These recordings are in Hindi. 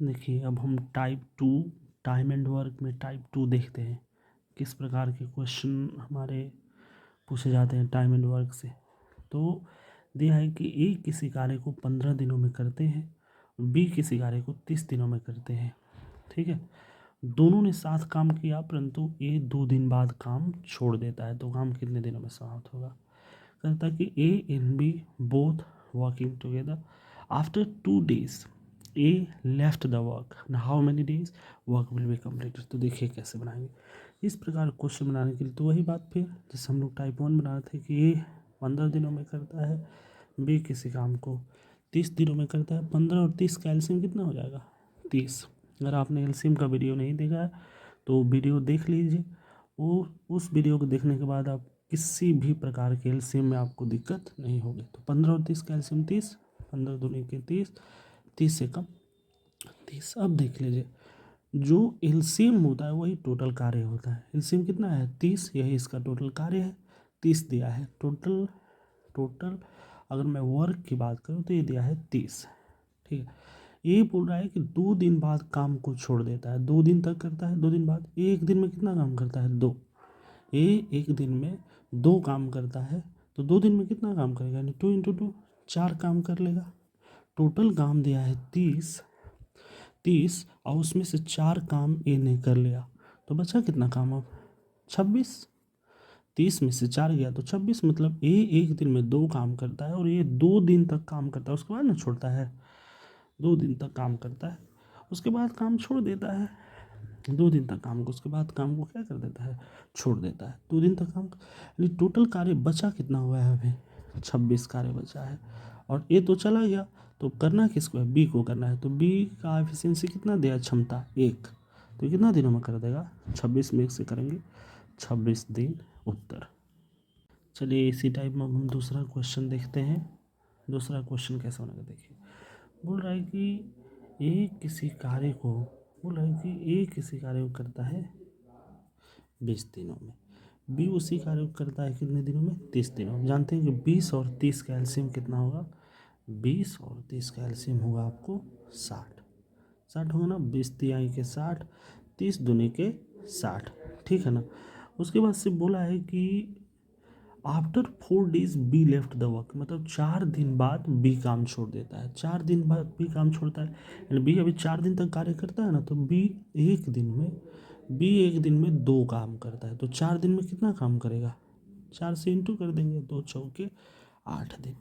देखिए अब हम टाइप 2 टाइम एंड वर्क में टाइप 2 देखते हैं किस प्रकार के क्वेश्चन हमारे पूछे जाते हैं टाइम एंड वर्क से। तो दिया है कि ए किसी कार्य को 15 दिनों में करते हैं, बी किसी कार्य को 30 दिनों में करते हैं। ठीक है, दोनों ने साथ काम किया परंतु ए 2 दिन बाद काम छोड़ देता है, तो काम कितने दिनों में समाप्त होगा। कहता है कि A and B both working together after 2 days A left the work, how many days work will be completed. तो देखिए कैसे बनाएंगे इस प्रकार क्वेश्चन बनाने के लिए। तो वही बात फिर जैसे हम लोग टाइप 1 बना रहे थे कि ए 15 दिनों में करता है, बी किसी काम को 30 दिनों में करता है। 15 और 30 का एलसीएम कितना हो जाएगा 30। अगर आपने एलसीएम का वीडियो नहीं देखा है तो वीडियो देख लीजिए, वो उस वीडियो को देखने के बाद आप किसी भी प्रकार के एलसीएम में आपको दिक्कत नहीं होगी। तो 15 और 30 का एलसीएम 30, 15 दूनी के 30, 30 से कम 30। अब देख लीजिए जो एलसीएम होता है वही टोटल कार्य होता है। एलसीएम कितना है 30, यही इसका टोटल कार्य है 30 दिया है। टोटल टोटल अगर मैं वर्क की बात करूँ तो ये दिया है 30। ठीक है, ये बोल रहा है कि 2 दिन बाद काम को छोड़ देता है, 2 दिन तक करता है, 2 दिन बाद एक दिन में कितना काम करता है 2। ये एक दिन में 2 काम करता है तो 2 दिन में कितना काम करेगा, यानी 2 इंटू 2 4 काम कर लेगा। टोटल काम दिया है 30 और उसमें से 4 काम ए ने कर लिया तो बचा कितना काम अब 26। 30 में से 4 गया तो 26, मतलब ए एक दिन में 2 काम करता है और ये 2 दिन तक काम करता है, उसके बाद ना छोड़ता है। 2 दिन तक काम करता है उसके बाद काम छोड़ देता है। 2 दिन तक काम को उसके बाद काम को क्या कर देता है छोड़ देता है। 2 दिन तक काम, यानी टोटल कार्य बचा कितना हुआ है अभी 26 कार्य बचा है। और ए तो चला गया तो करना किसको है बी को करना है। तो बी का एफिशिएंसी कितना दिया क्षमता 1, तो कितना दिनों में कर देगा 26 में 1 से करेंगे 26 दिन उत्तर। चलिए इसी टाइप में हम दूसरा क्वेश्चन देखते हैं। दूसरा क्वेश्चन कैसा होने का देखिए। बोल रहा है कि ए किसी कार्य को बोल रहा है कि ए किसी कार्य को करता है 20 दिनों में, बी उसी कार्य को करता है कितने दिनों में 30 दिनों में। जानते हैं कि 20 और 30 का एलसीएम कितना होगा, 20 और 30 का एलसीएम होगा आपको 60। 60 होगा ना, 20 तिहाई के 60, 30 दूनी के 60। ठीक है ना। उसके बाद से बोला है कि after 4 days be left the work, मतलब 4 दिन बाद बी काम छोड़ देता है। 4 दिन बाद बी काम छोड़ता है, यानी बी अभी 4 दिन तक कार्य करता है ना, तो बी एक दिन में 2 काम करता है। तो 4 दिन में कितना काम करेगा 4 से इंटू कर देंगे, 2 चौके 8 दिन।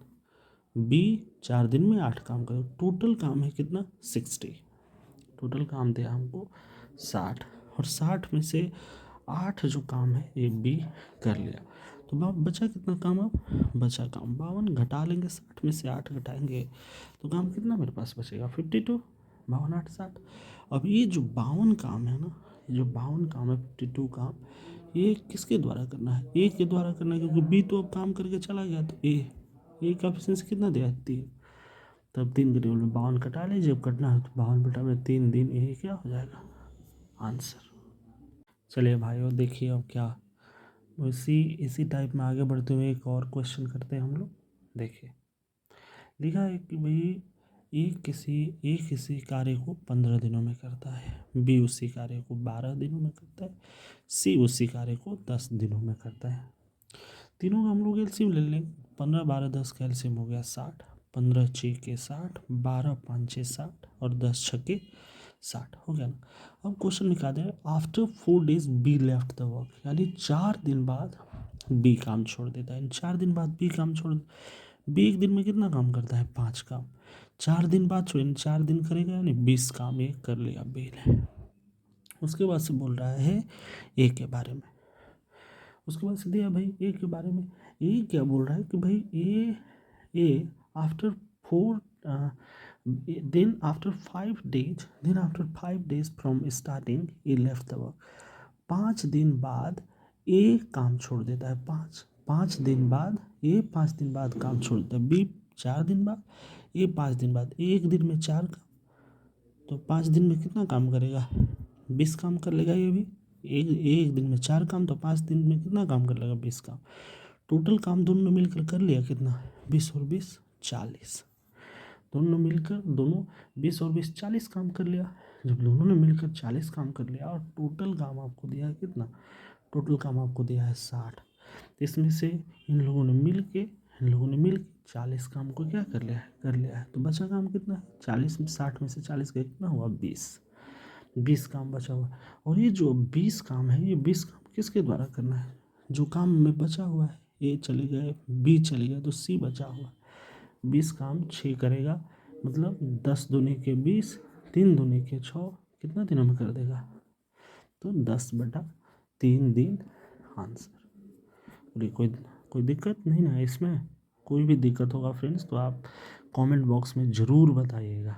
बी 4 दिन में 8 काम करेगा, टोटल काम है कितना 60। टोटल काम दिया हमको 60 और 60 में से 8 जो काम है ये बी कर लिया। तो बचा कितना काम, अब बचा काम 52, घटा लेंगे 60 में से 8 घटाएंगे तो काम कितना मेरे पास बचेगा 52। 52 8 60। अब ये जो 52 काम है ना, ये जो 52 काम है 52 काम, ये किसके द्वारा करना है ए के द्वारा करना है, क्योंकि बी तो अब काम करके चला गया। तो ए का एफिशिएंसी कितना दिया है 3, तब 3 के टेबल में 52 कटा लीजिए। जब कटना है तो 52 बटा में 3 दिन ये क्या हो जाएगा आंसर। चलिए भाइयों देखिए अब क्या इसी टाइप में आगे बढ़ते हुए एक और क्वेश्चन करते हैं हम लोग। देखिए लिखा है कि भाई ए किसी कार्य को 15 दिनों में करता है, बी उसी कार्य को 12 दिनों में करता है, सी उसी कार्य को 10 दिनों में करता है। तीनों का हम लोग एलसीएम ले लेंगे। 15 12 10 का एलसीएम हो गया 60, 15 6 के 60, 12 5 6 60 और 10 6 के 60 हो गया ना। अब क्वेश्चन निकाल दे after 4 days be left the work, यानी 4 दिन बाद बी काम छोड़ देता है। 4 दिन बाद बी काम छोड़, बी एक दिन में कितना काम करता है 5 काम, 4 दिन बाद छोड़ 4 दिन करेगा यानी 20 काम ये कर लिया बी ने। उसके बाद से बोल रहा है ए के बारे में। उसके बाद से दिया भाई ए के बारे में, ए क्या बोल रहा है कि भाई ए after 4 after 5 days from starting a left the work, 5 दिन बाद ए काम छोड़ देता है। 5 दिन बाद ए 5 दिन बाद काम छोड़ देता है, बी 4 दिन बाद ए 5 दिन बाद, एक दिन में 4 काम, तो 5 दिन में कितना काम करेगा 20 काम कर लेगा। ये भी एक दिन में 4 काम, तो 5 दिन में कितना काम कर लेगा 20 काम। टोटल काम दोनों ने मिलकर कर लिया कितना 20 और 20 40। दोनों मिलकर 20 और 20 40 काम कर लिया। जब दोनों ने मिलकर 40 काम कर लिया और टोटल काम आपको दिया है कितना, टोटल काम आपको दिया है 60। इसमें से इन लोगों ने मिल के 40 काम को क्या कर लिया है। तो बचा काम कितना है, 40 में 60 में से 40 का कितना हुआ, 20 काम बचा हुआ। और ये जो 20 काम है, ये 20 काम किसके द्वारा करना है, जो काम में बचा हुआ है, ए चले गए, बी चले गए, तो सी बचा हुआ। 20 काम 6 करेगा, मतलब 10 दूनी के 20, 3 दूनी के 6, कितना दिनों में कर देगा, तो 10/3 दिन आंसर। और ये कोई दिक्कत नहीं ना है इसमें। कोई भी दिक्कत होगा फ्रेंड्स तो आप कमेंट बॉक्स में ज़रूर बताइएगा।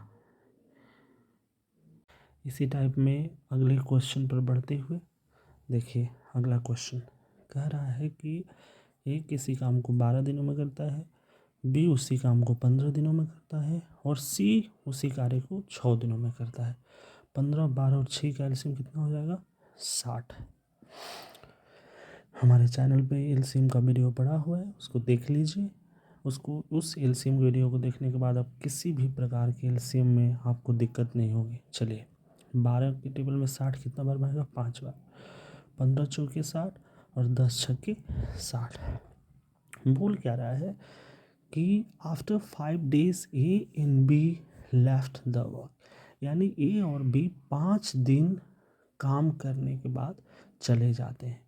इसी टाइप में अगले क्वेश्चन पर बढ़ते हुए देखिए, अगला क्वेश्चन कह रहा है कि ए किसी काम को 12 दिनों में करता है, बी उसी काम को 15 दिनों में करता है, और सी उसी कार्य को 6 दिनों में करता है। 15, 12 और 6 का एलसीएम कितना हो जाएगा, 60। हमारे चैनल पे एलसीएम का वीडियो पड़ा हुआ है, उसको देख लीजिए। उस एलसीएम वीडियो को देखने के बाद आप किसी भी प्रकार के एलसीएम में आपको दिक्कत नहीं होगी। चलिए, 12 के टेबल में 60 कितना बार बनेगा, 5 बार। 15 चौके 60 और 10 छक्के 60। बोल क्या रहा है कि after 5 days A and B left the work, यानी ए और बी 5 दिन काम करने के बाद चले जाते हैं।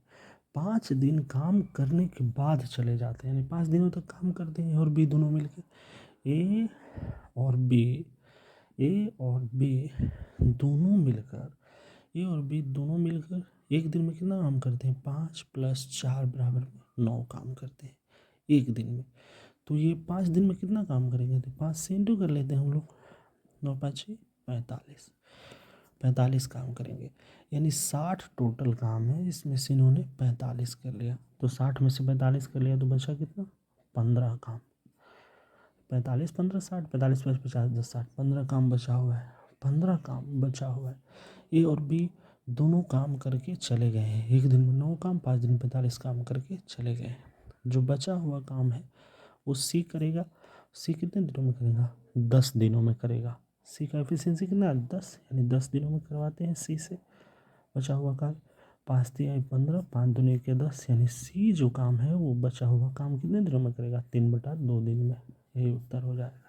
5 दिन काम करने के बाद चले जाते हैं, यानी 5 दिनों तक काम करते हैं और बी दोनों मिलकर। ए और बी दोनों मिलकर एक दिन में कितना काम करते हैं, 5 + 4 = 9 काम करते हैं एक दिन में। तो ये 5 दिन में कितना काम करेंगे, तो 5 से इंटू कर लेते हैं हम लोग, 9 × 5 = 45 काम करेंगे। यानी 60 टोटल काम है, इसमें से इन्होंने 45 कर लिया। तो 60 में से 45 कर लिया तो बचा कितना, 15 काम। 45 15 60, 45 + 50 10 60, 15 काम बचा हुआ है। 15 काम बचा हुआ है। ए और बी दोनों काम करके चले गए हैं, एक दिन में 9 काम, 5 दिन में 45 काम करके चले गए हैं। जो बचा हुआ काम है वो सी करेगा। सी कितने दिनों में करेगा, 10 दिनों में करेगा। सी का एफिशिएंसी कितना है, 10, यानी 10 दिनों में करवाते हैं सी से बचा हुआ काम। 5 × 3 = 15, 5 दूनी के 10, यानी सी जो काम है वो बचा हुआ काम कितने दिनों में करेगा, 3/2 दिन में। यही उत्तर हो जाएगा।